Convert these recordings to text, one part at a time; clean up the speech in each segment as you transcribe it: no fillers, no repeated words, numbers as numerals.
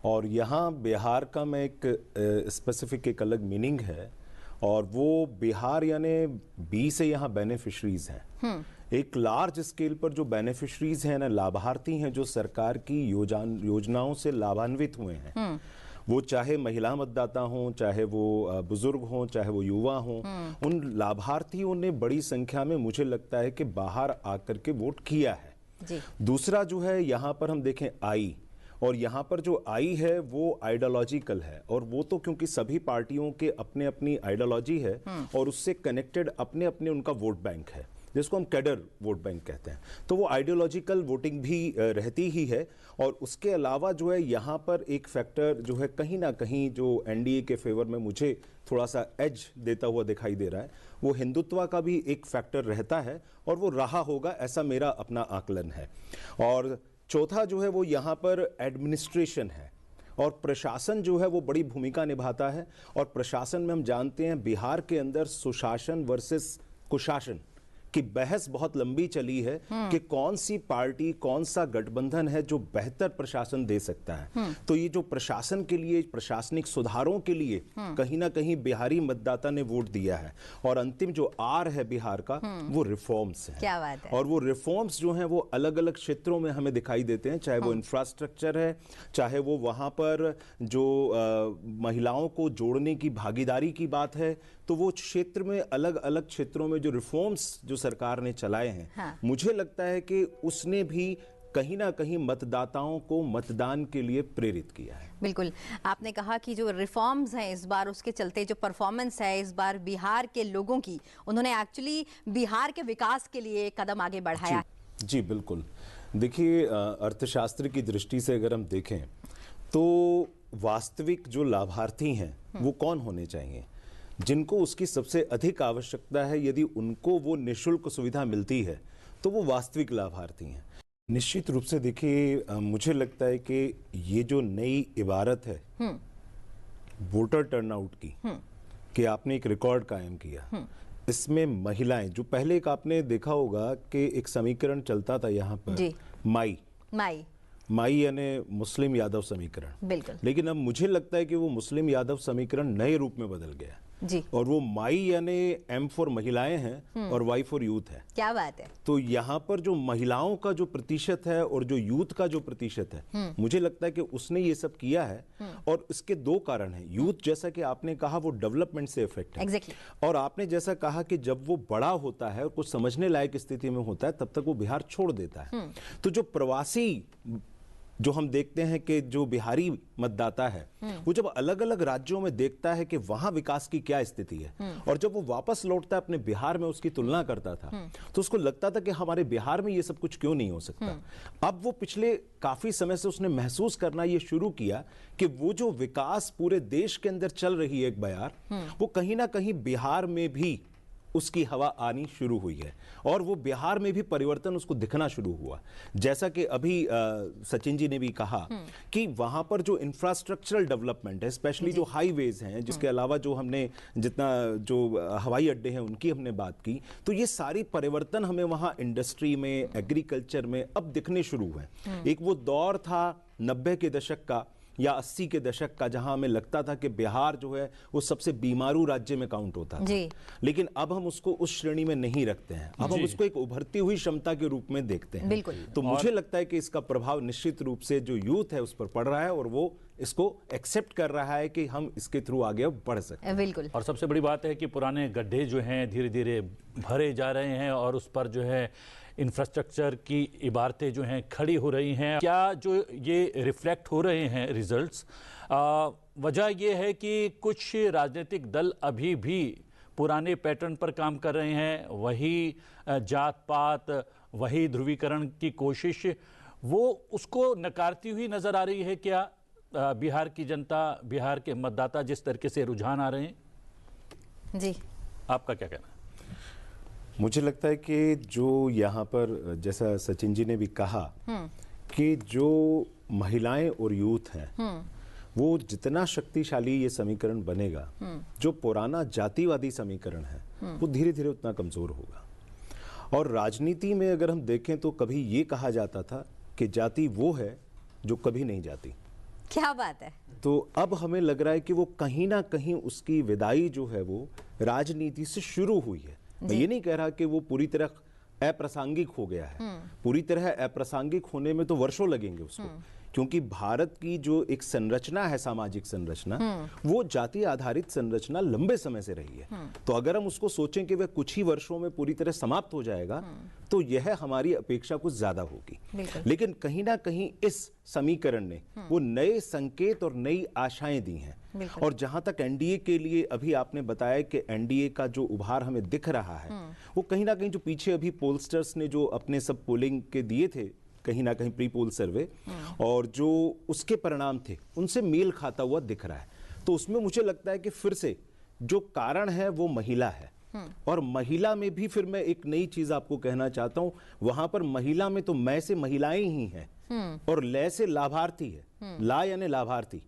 और यहाँ बिहार का मैं एक स्पेसिफिक एक अलग मीनिंग है, और वो बिहार यानी बी से यहाँ बेनिफिशरीज हैं। एक लार्ज स्केल पर जो बेनिफिशरीज हैं ना, लाभार्थी हैं जो सरकार की योजनाओं से लाभान्वित हुए हैं, वो चाहे महिला मतदाता हों, चाहे वो बुजुर्ग हों, चाहे वो युवा हों, उन लाभार्थियों ने बड़ी संख्या में मुझे लगता है कि बाहर आकर के वोट किया है जी। दूसरा जो है यहाँ पर हम देखें आई, और यहाँ पर जो आई है वो आइडियोलॉजिकल है, और वो तो क्योंकि सभी पार्टियों के अपने अपनी आइडियोलॉजी है और उससे कनेक्टेड अपने अपने उनका वोट बैंक है, जिसको हम कैडर वोट बैंक कहते हैं, तो वो आइडियोलॉजिकल वोटिंग भी रहती ही है। और उसके अलावा जो है यहाँ पर एक फैक्टर जो है कहीं ना कहीं जो एनडीए के फेवर में मुझे थोड़ा सा एज देता हुआ दिखाई दे रहा है, वो हिंदुत्व का भी एक फैक्टर रहता है, और वो रहा होगा, ऐसा मेरा अपना आकलन है। और चौथा जो है वो यहाँ पर एडमिनिस्ट्रेशन है, और प्रशासन जो है वो बड़ी भूमिका निभाता है। और प्रशासन में हम जानते हैं बिहार के अंदर सुशासन वर्सेस कुशासन की बहस बहुत लंबी चली है कि कौन सी पार्टी, कौन सा गठबंधन है जो बेहतर प्रशासन दे सकता है। तो ये जो प्रशासन के लिए, प्रशासनिक सुधारों के लिए कहीं ना कहीं बिहारी मतदाता ने वोट दिया है, और अंतिम जो आर है बिहार का वो रिफॉर्म्स है। क्या बात है। और वो रिफॉर्म्स जो हैं वो अलग अलग क्षेत्रों में हमें दिखाई देते हैं, चाहे वो इंफ्रास्ट्रक्चर है, चाहे वो वहां पर जो महिलाओं को जोड़ने की भागीदारी की बात है, तो वो क्षेत्र में अलग अलग क्षेत्रों में जो रिफॉर्म्स जो सरकार ने चलाए हैं, मुझे लगता है कि उसने भी कहीं ना कहीं मतदाताओं को मतदान के लिए प्रेरित किया है। बिल्कुल, आपने कहा कि जो रिफॉर्म्स हैं इस बार, उसके चलते जो परफॉर्मेंस है इस बार बिहार के लोगों की, उन्होंने एक्चुअली बिहार के विकास के लिए एक कदम आगे बढ़ाया। जी बिल्कुल। देखिए, अर्थशास्त्र की दृष्टि से अगर हम देखें तो वास्तविक जो लाभार्थी हैं वो कौन होने चाहिए, जिनको उसकी सबसे अधिक आवश्यकता है, यदि उनको वो निःशुल्क सुविधा मिलती है तो वो वास्तविक लाभार्थी हैं। निश्चित रूप से देखिए, मुझे लगता है कि ये जो नई इबारत है वोटर टर्नआउट की, कि आपने एक रिकॉर्ड कायम किया, इसमें महिलाएं, जो पहले एक आपने देखा होगा कि एक समीकरण चलता था यहाँ पर, माई यानी मुस्लिम यादव समीकरण, बिल्कुल, लेकिन अब मुझे लगता है कि वो मुस्लिम यादव समीकरण नए रूप में बदल गया जी। और वो माई यानी एम फॉर महिलाएं हैं और वाई फॉर यूथ है। क्या बात है। तो यहाँ पर जो महिलाओं का जो प्रतिशत है और जो यूथ का जो प्रतिशत है, मुझे लगता है कि उसने ये सब किया है। और इसके दो कारण हैं। यूथ, जैसा कि आपने कहा, वो डेवलपमेंट से इफेक्ट है। Exactly. और आपने जैसा कहा कि जब वो बड़ा होता है और कुछ समझने लायक स्थिति में होता है, तब तक वो बिहार छोड़ देता है। तो जो प्रवासी, जो हम देखते हैं कि जो बिहारी मतदाता है, वो जब अलग अलग राज्यों में देखता है कि वहां विकास की क्या स्थिति है, और जब वो वापस लौटता है अपने बिहार में उसकी तुलना करता था, तो उसको लगता था कि हमारे बिहार में ये सब कुछ क्यों नहीं हो सकता। अब वो पिछले काफी समय से उसने महसूस करना ये शुरू किया कि वो जो विकास पूरे देश के अंदर चल रही है एक बयार, वो कहीं ना कहीं बिहार में भी उसकी हवा आनी शुरू हुई है, और वो बिहार में भी परिवर्तन उसको दिखना शुरू हुआ। जैसा कि अभी सचिन जी ने भी कहा कि वहां पर जो इंफ्रास्ट्रक्चरल डेवलपमेंट है, स्पेशली जो हाईवेज हैं, जिसके अलावा जो हमने जितना जो हवाई अड्डे हैं उनकी हमने बात की, तो ये सारी परिवर्तन हमें वहां इंडस्ट्री में, एग्रीकल्चर में अब दिखने शुरू हुए। एक वो दौर था 90 के दशक का या 80 के दशक का, जहां हमें लगता था कि बिहार जो है वो सबसे बीमारू राज्य में काउंट होता था, लेकिन अब हम उसको उस श्रेणी में नहीं रखते हैं। अब हम उसको एक उभरती हुई क्षमता के रूप में देखते हैं। तो मुझे लगता है कि इसका प्रभाव निश्चित रूप से जो यूथ है उस पर पड़ रहा है, और वो इसको एक्सेप्ट कर रहा है कि हम इसके थ्रू आगे बढ़ सकते हैं। बिल्कुल। और सबसे बड़ी बात है कि पुराने गड्ढे जो हैं धीरे धीरे भरे जा रहे हैं, और उस पर जो है इंफ्रास्ट्रक्चर की इबारतें जो हैं खड़ी हो रही हैं। क्या जो ये रिफ्लेक्ट हो रहे हैं रिजल्ट्स, वजह ये है कि कुछ राजनीतिक दल अभी भी पुराने पैटर्न पर काम कर रहे हैं, वही जात पात, वही ध्रुवीकरण की कोशिश, वो उसको नकारती हुई नजर आ रही है क्या बिहार की जनता, बिहार के मतदाता, जिस तरीके से रुझान आ रहे हैं? जी, आपका क्या कहना है? मुझे लगता है कि जो यहाँ पर, जैसा सचिन जी ने भी कहा, कि जो महिलाएं और यूथ हैं, वो जितना शक्तिशाली ये समीकरण बनेगा, जो पुराना जातिवादी समीकरण है वो धीरे धीरे उतना कमजोर होगा। और राजनीति में अगर हम देखें तो कभी ये कहा जाता था कि जाति वो है जो कभी नहीं जाती, क्या बात है। तो अब हमें लग रहा है कि वो कहीं ना कहीं उसकी विदाई जो है वो राजनीति से शुरू हुई है। मैं ये नहीं कह रहा कि वो पूरी तरह अप्रासंगिक हो गया है, पूरी तरह अप्रासंगिक होने में तो वर्षों लगेंगे उसको, क्योंकि भारत की जो एक संरचना है, सामाजिक संरचना, वो जाति आधारित संरचना लंबे समय से रही है। तो अगर हम उसको सोचें कि वह कुछ ही वर्षों में पूरी तरह समाप्त हो जाएगा, तो यह हमारी अपेक्षा कुछ ज्यादा होगी। लेकिन कहीं ना कहीं इस समीकरण ने वो नए संकेत और नई आशाएं दी हैं। और जहां तक एनडीए के लिए अभी आपने बताया कि एनडीए का जो उभार हमें दिख रहा है, वो कहीं ना कहीं जो पीछे अभी पोलस्टर्स ने जो अपने सब पोलिंग के दिए थे, कहीं ना कहीं प्री पोल सर्वे, और जो उसके परिणाम थे उनसे मेल खाता हुआ दिख रहा है। तो उसमें मुझे लगता है कि फिर से जो कारण है वो महिला है। और महिला में भी फिर मैं एक नई चीज आपको कहना चाहता हूं, वहां पर महिला में तो मैं से महिलाएं ही हैं और ले से लाभार्थी है, ला यानी लाभार्थी,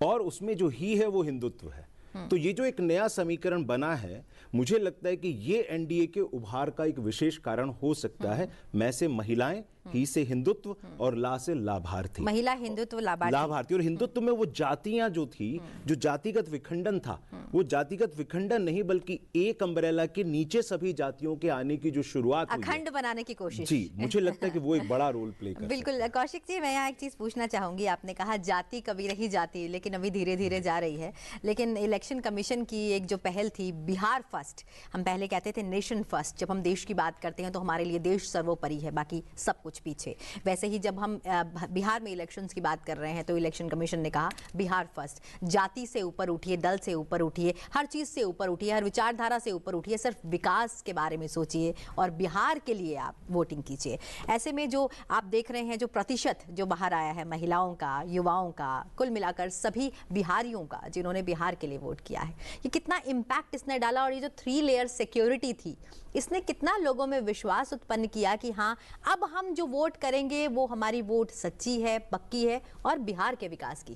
और उसमें जो ही है वो हिंदुत्व है। तो ये जो एक नया समीकरण बना है, मुझे लगता है कि ये एनडीए के उभार का एक विशेष कारण हो सकता है। मैं से महिलाएं, ही से हिंदुत्व और ला से लाभार्थी। महिला, हिंदुत्व, लाभार्थी। और हिंदुत्व में वो जातियां जो थी, जो जातिगत विखंडन था, वो जातिगत विखंडन नहीं बल्कि एक अम्ब्रेला के नीचे सभी जातियों के आने की जो शुरुआत हुई, अखंड बनाने की कोशिश। जी, मुझे लगता है कि वो एक बड़ा रोल प्ले कर बिल्कुल। कौशिक जी, मैं यहाँ एक चीज पूछना चाहूंगी। आपने कहा जाति कभी रही जाति, लेकिन अभी धीरे धीरे जा रही है। लेकिन इलेक्शन कमीशन की एक जो पहल थी, बिहार फर्स्ट, हम पहले कहते थे नेशन फर्स्ट। जब हम देश की बात करते हैं तो हमारे लिए देश सर्वोपरि है, बाकी सब कुछ पीछे। वैसे ही जब हम बिहार में इलेक्शंस की बात कर रहे हैं तो इलेक्शन कमीशन ने कहा बिहार फर्स्ट, जाति से ऊपर उठिए, दल से ऊपर उठिए, हर चीज से ऊपर उठिए, हर विचारधारा से ऊपर उठिए, सिर्फ विकास के बारे में सोचिए और बिहार के लिए आप वोटिंग कीजिए। ऐसे में जो आप देख रहे हैं, जो प्रतिशत जो बाहर आया है महिलाओं का, युवाओं का, कुल मिलाकर सभी बिहारियों का जिन्होंने बिहार के लिए वोट किया है, ये कितना इम्पैक्ट इसने डाला। और ये जो 3 लेयर सिक्योरिटी थी, इसने कितना लोगों में विश्वास उत्पन्न किया कि हाँ, अब हम जो वोट करेंगे वो हमारी वोट सच्ची है, पक्की है और बिहार के विकास की।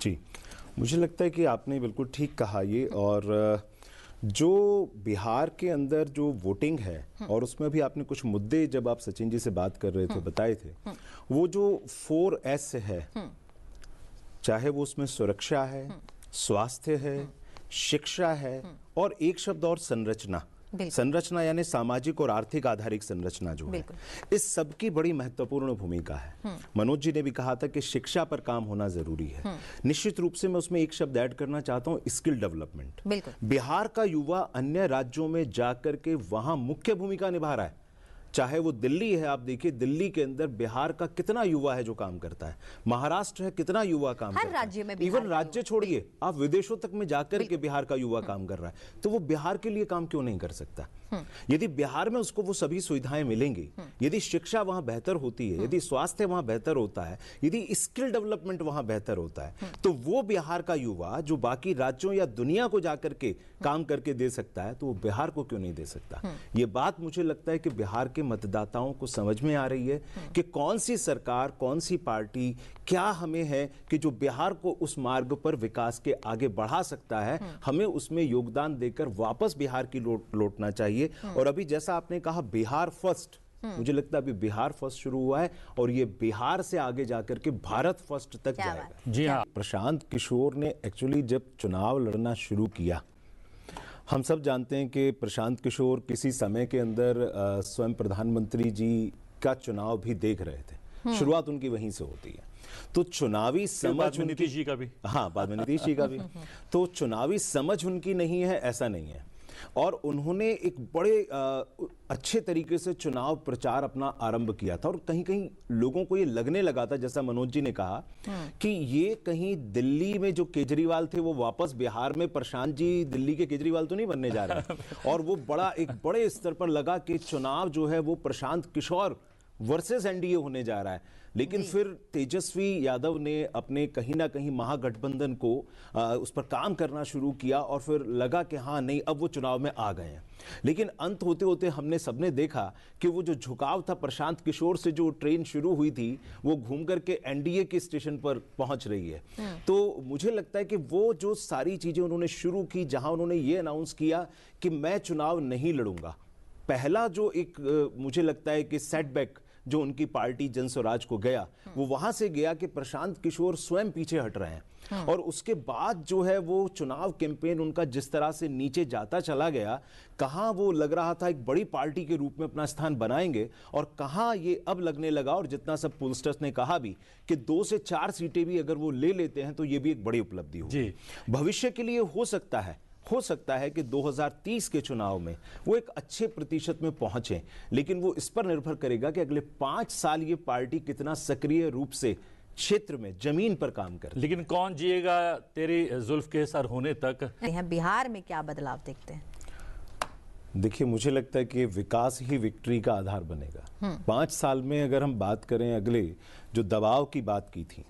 जी, मुझे लगता है कि आपने बिल्कुल ठीक कहा ये। और जो बिहार के अंदर जो वोटिंग है, और उसमें भी आपने कुछ मुद्दे जब आप सचिन जी से बात कर रहे थे बताए थे, वो जो 4S है, चाहे वो उसमें सुरक्षा है, स्वास्थ्य है, शिक्षा है, और एक शब्द और संरचना। संरचना यानी सामाजिक और आर्थिक आधारित संरचना जो है, इस सब की बड़ी महत्वपूर्ण भूमिका है। मनोज जी ने भी कहा था कि शिक्षा पर काम होना जरूरी है। निश्चित रूप से मैं उसमें एक शब्द ऐड करना चाहता हूं, स्किल डेवलपमेंट। बिहार का युवा अन्य राज्यों में जाकर के वहां मुख्य भूमिका निभा रहा है। चाहे वो दिल्ली है, आप देखिए दिल्ली के अंदर बिहार का कितना युवा है जो काम करता है, महाराष्ट्र है कितना युवा काम करता है, राज्य में इवन राज्य छोड़िए, आप विदेशों तक में जाकर के बिहार का युवा काम कर रहा है। तो वो बिहार के लिए काम क्यों नहीं कर सकता? यदि बिहार में उसको वो सभी सुविधाएं मिलेंगी, यदि शिक्षा वहां बेहतर होती है, यदि स्वास्थ्य वहां बेहतर होता है, यदि स्किल डेवलपमेंट वहां बेहतर होता है, तो वो बिहार का युवा जो बाकी राज्यों या दुनिया को जाकर के काम करके दे सकता है, तो वो बिहार को क्यों नहीं दे सकता? ये बात मुझे लगता है कि बिहार के मतदाताओं को समझ में आ रही है कि कौन सी सरकार, कौन सी पार्टी, क्या हमें है कि जो बिहार को उस मार्ग पर विकास के आगे बढ़ा सकता है, हमें उसमें योगदान देकर वापस बिहार की लौटना चाहिए। और अभी जैसा आपने कहा बिहार फर्स्ट, मुझे लगता है अभी बिहार फर्स्ट शुरू हुआ है और ये बिहार से आगे जाकर के भारत फर्स्ट तक जाएगा। जी हाँ। प्रशांत किशोर ने एक्चुअली जब चुनाव लड़ना शुरू किया, हम सब जानते हैं कि प्रशांत किशोर किसी समय के अंदर स्वयं प्रधानमंत्री जी का चुनाव भी देख रहे थे। शुरुआत उनकी वहीं से होती है। तो चुनावी समझ नीतीश जी का भी, हाँ, बाद में नीतीश जी का भी। तो चुनावी समझ उनकी नहीं है ऐसा नहीं है, और उन्होंने एक बड़े अच्छे तरीके से चुनाव प्रचार अपना आरंभ किया था। और कहीं कहीं लोगों को ये लगने लगा था, जैसा मनोज जी ने कहा, कि ये कहीं दिल्ली में जो केजरीवाल थे वो वापस बिहार में प्रशांत जी दिल्ली के केजरीवाल तो नहीं बनने जा रहे। और वो एक बड़े स्तर पर लगा कि चुनाव जो है वो प्रशांत किशोर वर्सेस एनडीए होने जा रहा है। लेकिन फिर तेजस्वी यादव ने अपने कहीं ना कहीं महागठबंधन को उस पर काम करना शुरू किया, और फिर लगा कि हाँ नहीं, अब वो चुनाव में आ गए हैं। लेकिन अंत होते होते हमने सबने देखा कि वो जो झुकाव था प्रशांत किशोर से, जो ट्रेन शुरू हुई थी वो घूम करके एनडीए के स्टेशन पर पहुंच रही है। तो मुझे लगता है कि वो जो सारी चीजें उन्होंने शुरू की, जहां उन्होंने ये अनाउंस किया कि मैं चुनाव नहीं लड़ूंगा, पहला जो एक मुझे लगता है कि सेटबैक जो उनकी पार्टी जन स्वराज को गया, वो वहां से गया कि प्रशांत किशोर स्वयं पीछे हट रहे हैं। और उसके बाद जो है वो चुनाव कैंपेन उनका जिस तरह से नीचे जाता चला गया, कहां वो लग रहा था एक बड़ी पार्टी के रूप में अपना स्थान बनाएंगे, और कहां ये अब लगने लगा, और जितना सब पोलस्टर्स ने कहा भी कि 2 से 4 सीटें भी अगर वो ले लेते हैं तो ये भी एक बड़ी उपलब्धि होगी। भविष्य के लिए हो सकता है कि 2030 के चुनाव में वो एक अच्छे प्रतिशत में पहुंचे, लेकिन वो इस पर निर्भर करेगा कि अगले 5 साल ये पार्टी कितना सक्रिय रूप से क्षेत्र में जमीन पर काम करे। लेकिन कौन जिएगा तेरी जुल्फ के सर होने तक? बिहार में क्या बदलाव देखते हैं? देखिए, मुझे लगता है कि विकास ही विक्ट्री का आधार बनेगा। 5 साल में अगर हम बात करें, अगले जो दबाव की बात की थी,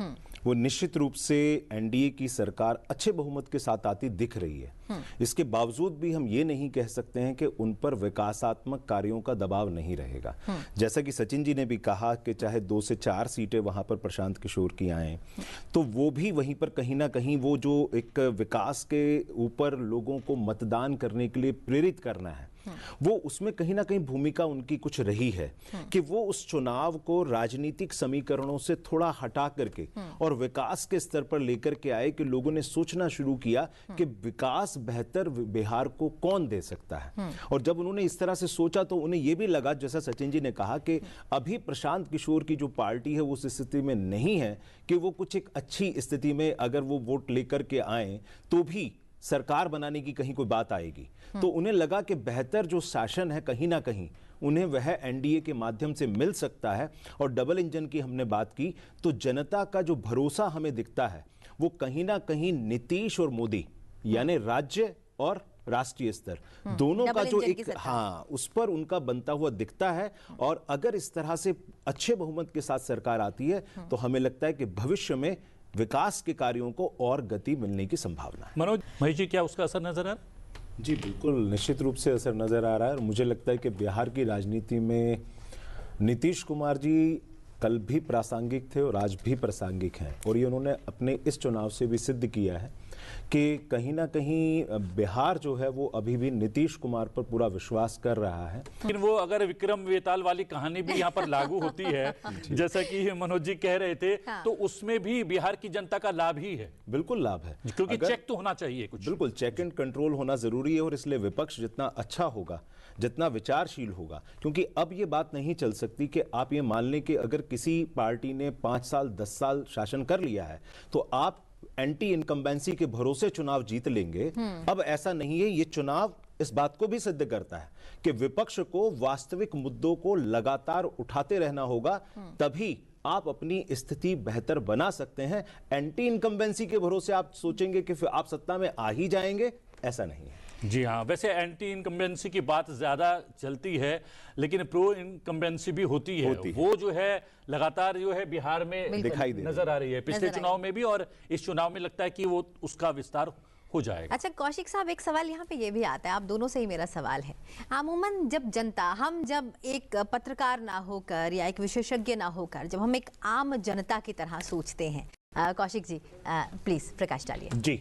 वो निश्चित रूप से एनडीए की सरकार अच्छे बहुमत के साथ आती दिख रही है। इसके बावजूद भी हम ये नहीं कह सकते हैं कि उन पर विकासात्मक कार्यों का दबाव नहीं रहेगा। जैसा कि सचिन जी ने भी कहा कि चाहे 2 से 4 सीटें वहां पर प्रशांत किशोर की आए, तो वो भी वहीं पर कहीं ना कहीं वो जो एक विकास के ऊपर लोगों को मतदान करने के लिए प्रेरित करना है, वो उसमें कहीं ना कहीं भूमिका उनकी कुछ रही है कि वो उस चुनाव को राजनीतिक समीकरणों से थोड़ा हटा करके और विकास के स्तर पर लेकर के आए, कि लोगों ने सोचना शुरू किया कि विकास बेहतर बिहार को कौन दे सकता है। और जब उन्होंने इस तरह से सोचा तो उन्हें यह भी लगा, जैसा सचिन जी ने कहा, कि अभी प्रशांत किशोर की जो पार्टी है वो उस स्थिति में नहीं है कि वो कुछ एक अच्छी स्थिति में अगर वो वोट लेकर के आए तो भी सरकार बनाने की कहीं कोई बात आएगी। तो उन्हें लगा कि बेहतर जो शासन है कहीं ना कहीं उन्हें वह एनडीए के माध्यम से मिल सकता है। और डबल इंजन की हमने बात की तो जनता का जो भरोसा हमें दिखता है वो कहीं ना कहीं नीतीश और मोदी, यानी राज्य और राष्ट्रीय स्तर दोनों का जो एक उस पर उनका बनता हुआ दिखता है। और अगर इस तरह से अच्छे बहुमत के साथ सरकार आती है तो हमें लगता है कि भविष्य में विकास के कार्यों को और गति मिलने की संभावना है। मनोज महेश जी, क्या उसका असर नजर आ रहा है? जी बिल्कुल, निश्चित रूप से असर नजर आ रहा है। और मुझे लगता है कि बिहार की राजनीति में नीतीश कुमार जी कल भी प्रासंगिक थे और आज भी प्रासंगिक हैं। और ये उन्होंने अपने इस चुनाव से भी सिद्ध किया है कि कहीं ना कहीं बिहार जो है वो अभी भी नीतीश कुमार पर पूरा विश्वास कर रहा है। लेकिन वो अगर विक्रम वेताल वाली कहानी भी यहाँ पर लागू होती है जैसा कि मनोज जी कह रहे थे, तो उसमें भी बिहार की जनता का लाभ ही है। बिल्कुल लाभ है, क्योंकि चेक तो होना चाहिए कुछ। बिल्कुल, चेक एंड कंट्रोल होना जरूरी है। और इसलिए विपक्ष जितना अच्छा होगा, जितना विचारशील होगा, क्योंकि अब ये बात नहीं चल सकती कि आप ये मान लें कि अगर किसी पार्टी ने 5 साल 10 साल शासन कर लिया है तो आप एंटी इनकम्बेंसी के भरोसे चुनाव जीत लेंगे। अब ऐसा नहीं है। ये चुनाव इस बात को भी सिद्ध करता है कि विपक्ष को वास्तविक मुद्दों को लगातार उठाते रहना होगा, तभी आप अपनी स्थिति बेहतर बना सकते हैं। एंटी इनकम्बेंसी के भरोसे आप सोचेंगे कि फिर आप सत्ता में आ ही जाएंगे, ऐसा नहीं है। जी हाँ, वैसे एंटी इनकम्बेंसी की बात ज्यादा चलती है, लेकिन प्रो इनकम्बेंसी भी होती है। वो जो है लगातार जो है बिहार में दिखाई दे नजर आ रही है, पिछले चुनाव में भी और इस चुनाव में लगता है कि वो उसका विस्तार हो जाएगा। अच्छा कौशिक साहब, एक सवाल यहाँ पे ये भी आता है, आप दोनों से ही मेरा सवाल है। अमूमन जब जनता, हम जब एक पत्रकार ना होकर या एक विशेषज्ञ ना होकर, जब हम एक आम जनता की तरह सोचते हैं, कौशिक जी प्लीज प्रकाश डालिए। जी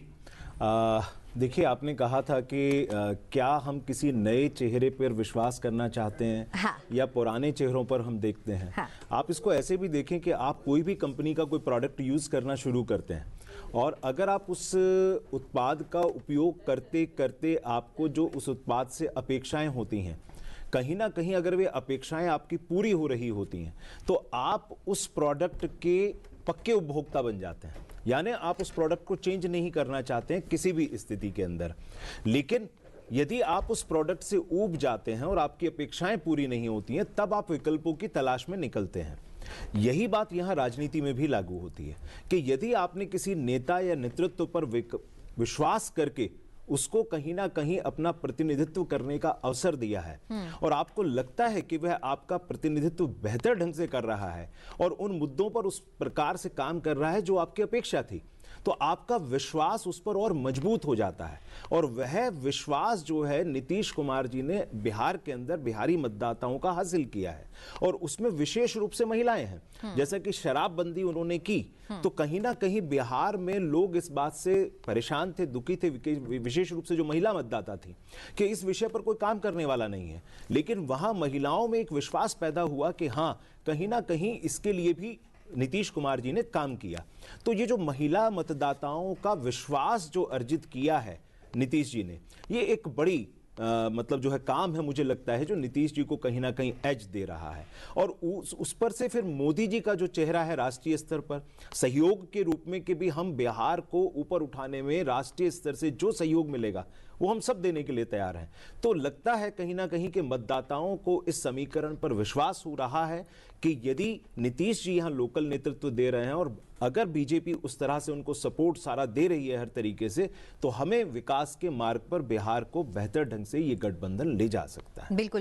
देखिए, आपने कहा था कि क्या हम किसी नए चेहरे पर विश्वास करना चाहते हैं या पुराने चेहरों पर हम देखते हैं। आप इसको ऐसे भी देखें कि आप कोई भी कंपनी का कोई प्रोडक्ट यूज करना शुरू करते हैं और अगर आप उस उत्पाद का उपयोग करते करते आपको जो उस उत्पाद से अपेक्षाएं होती हैं, कहीं ना कहीं अगर वे अपेक्षाएं आपकी पूरी हो रही होती हैं तो आप उस प्रोडक्ट के पक्के उपभोक्ता बन जाते हैं। यानी आप उस प्रोडक्ट को चेंज नहीं करना चाहते हैं किसी भी स्थिति के अंदर। लेकिन यदि आप उस प्रोडक्ट से ऊब जाते हैं और आपकी अपेक्षाएं पूरी नहीं होती हैं, तब आप विकल्पों की तलाश में निकलते हैं। यही बात यहां राजनीति में भी लागू होती है कि यदि आपने किसी नेता या नेतृत्व पर विश्वास करके उसको कहीं ना कहीं अपना प्रतिनिधित्व करने का अवसर दिया है और आपको लगता है कि वह आपका प्रतिनिधित्व बेहतर ढंग से कर रहा है और उन मुद्दों पर उस प्रकार से काम कर रहा है जो आपकी अपेक्षा थी, तो आपका विश्वास उस पर और मजबूत हो जाता है। और वह विश्वास जो है नीतीश कुमार जी ने बिहार के अंदर बिहारी मतदाताओं का हासिल किया है, और उसमें विशेष रूप से महिलाएं हैं। जैसा कि शराबबंदी उन्होंने की, तो कहीं ना कहीं बिहार में लोग इस बात से परेशान थे, दुखी थे, विशेष रूप से जो महिला मतदाता थी, कि इस विषय पर कोई काम करने वाला नहीं है। लेकिन वहां महिलाओं में एक विश्वास पैदा हुआ कि हां, कहीं ना कहीं इसके लिए भी नीतीश कुमार जी ने काम किया। तो ये जो महिला मतदाताओं का विश्वास जो अर्जित किया है नीतीश जी ने, ये एक बड़ी मतलब जो है काम है, मुझे लगता है, जो नीतीश जी को कहीं ना कहीं एज दे रहा है। और उस पर से फिर मोदी जी का जो चेहरा है राष्ट्रीय स्तर पर सहयोग के रूप में, कि भी हम बिहार को ऊपर उठाने में राष्ट्रीय स्तर से जो सहयोग मिलेगा वो हम सब देने के लिए तैयार हैं। तो लगता है कहीं ना कहीं कि मतदाताओं को इस समीकरण पर विश्वास हो रहा है कि यदि नीतीश जी यहाँ लोकल नेतृत्व दे रहे हैं, और अगर बीजेपी उस तरह से उनको सपोर्ट सारा दे रही है हर तरीके से, तो हमें विकास के मार्ग पर बिहार को बेहतर ढंग से ये गठबंधन ले जा सकता है। बिल्कुल।